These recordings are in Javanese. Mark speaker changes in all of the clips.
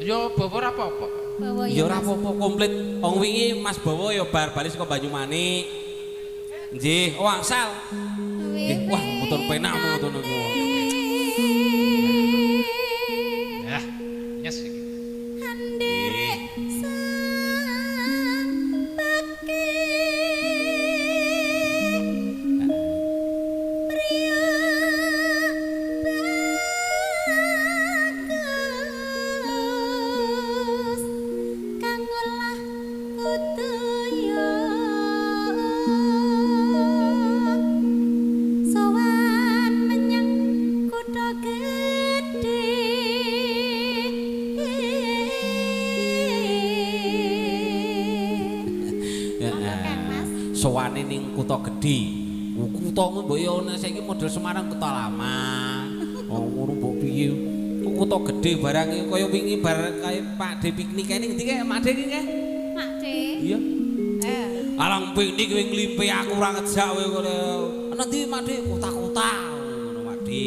Speaker 1: Yo bawa ora apa-apa.
Speaker 2: Ya ora apa-apa komplit. Wong wingi Mas Bawa ya bar-bali saka Banyumanik. Nggih, oh angsal. Nggih, wah motor penak motor niku.
Speaker 1: Ya, nyes iki.
Speaker 2: Sowane ning kutha gedhe. Kutha mbok yo saiki model Semarang kutha lama. Oh ngono mbok piye? Kutha gedhe barang kaya wingi bar kaya Pak De piknik kene ngendi kae Mak De iki kae?
Speaker 3: Mak De.
Speaker 2: Iya. Alang piknik kowe nglimpe aku ora ngejak kowe kene. Ana ndi Mak De? Kota-kota ngono Mak De.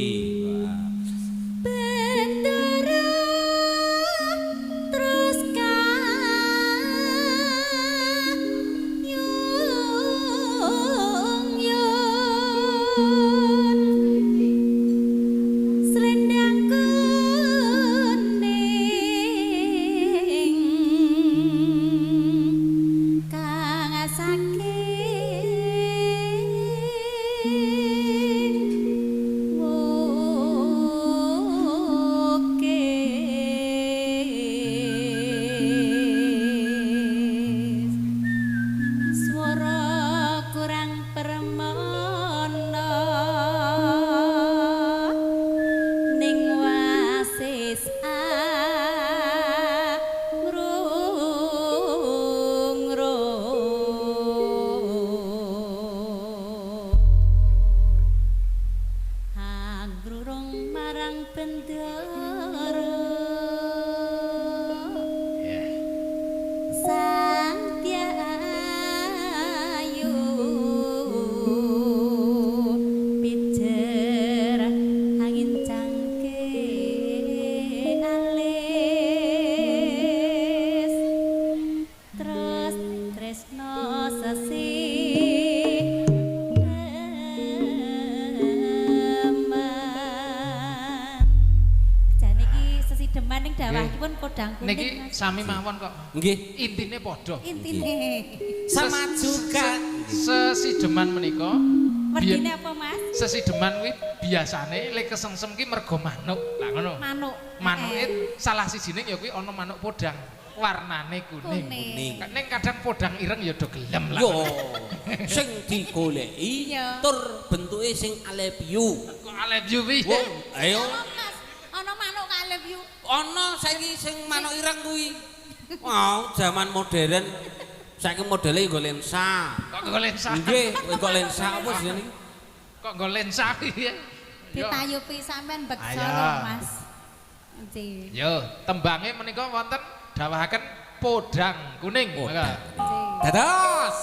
Speaker 1: Niki sami mawon kok.
Speaker 2: Nggih,
Speaker 1: intine padha.
Speaker 3: Intine
Speaker 2: sama juga.
Speaker 1: Sesideman menika.
Speaker 3: Wedine apa, Mas?
Speaker 1: Sesideman kuwi biasane lek kesengsem ki mergo manuk. Lah ngono.
Speaker 3: Manuk.
Speaker 1: Manuke salah sijine ya kuwi ana manuk podang. Warnane kuning. Ning kadang podang ireng ya do gelem lah.
Speaker 2: Yo, sing digoleki tur bentuke sing alepiu.
Speaker 1: Kok alepiu kuwi?
Speaker 2: Ayo.
Speaker 3: Ana manuk alepiu.
Speaker 2: Ana saiki sing manuk ireng kuwi. Wow, zaman modern. Saiki modele nggo lensa.
Speaker 1: Kok nggo lensa?
Speaker 2: Nggih, nggo lensa apa jenenge iki?
Speaker 1: Kok nggo lensa piye?
Speaker 3: Ditayupi sampean beksa lho, Mas. Nggih.
Speaker 1: Yo, tembange menika wonten dawahaken podang kuning. Maka.
Speaker 2: Dados.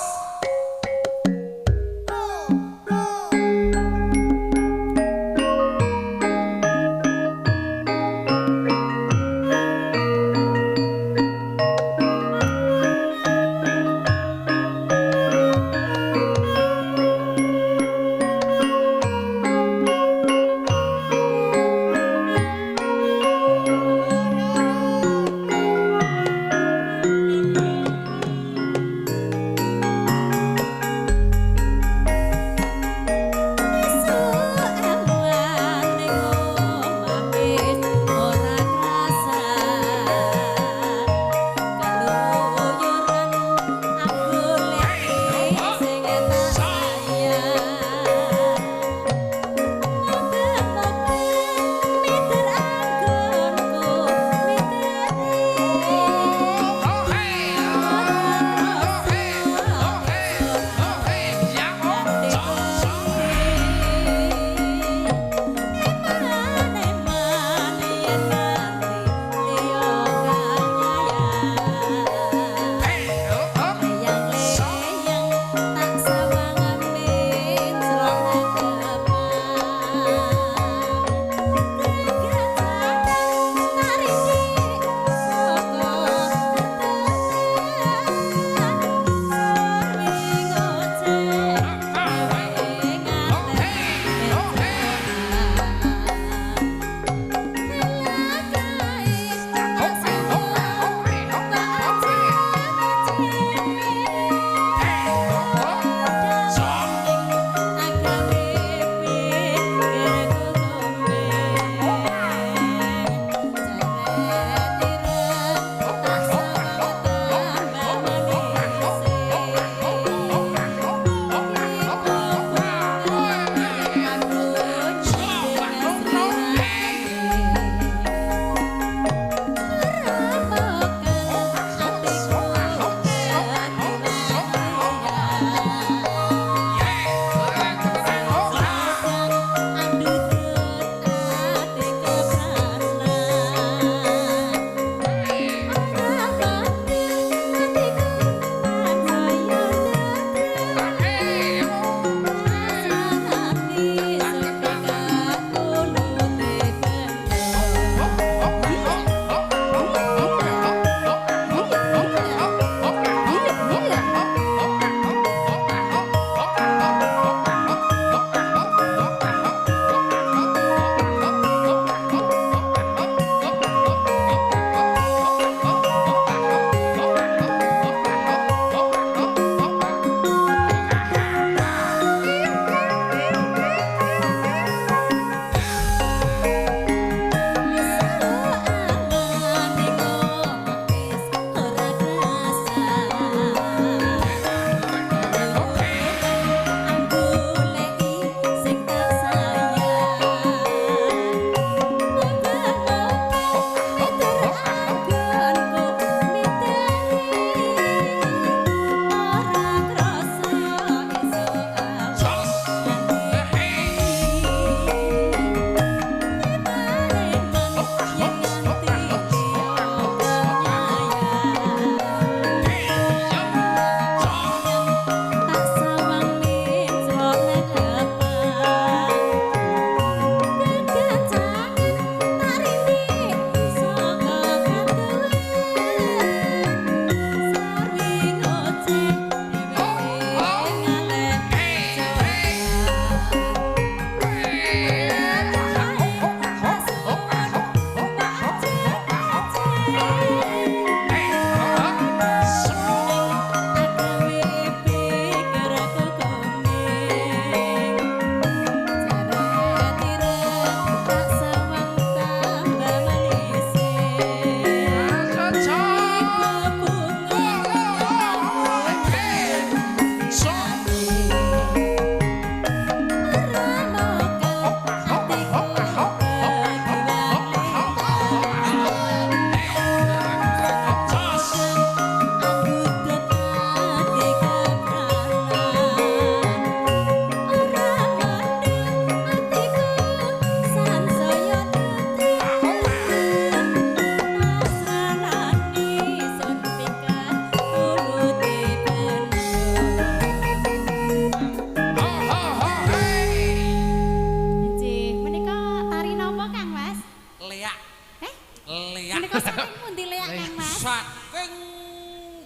Speaker 2: Leak.
Speaker 3: Menika saking pundi leak Kang Mas?
Speaker 2: Saking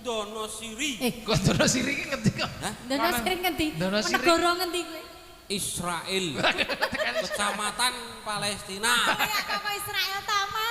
Speaker 2: Donosiri.
Speaker 1: Kok Donosiri ki ngendi kok?
Speaker 3: Donosiri ngendi?
Speaker 1: Donosiri.
Speaker 3: Negara ngendi kuwi?
Speaker 2: Israel. Kecamatan Palestina.
Speaker 3: Kayak kok Israel ta Mas?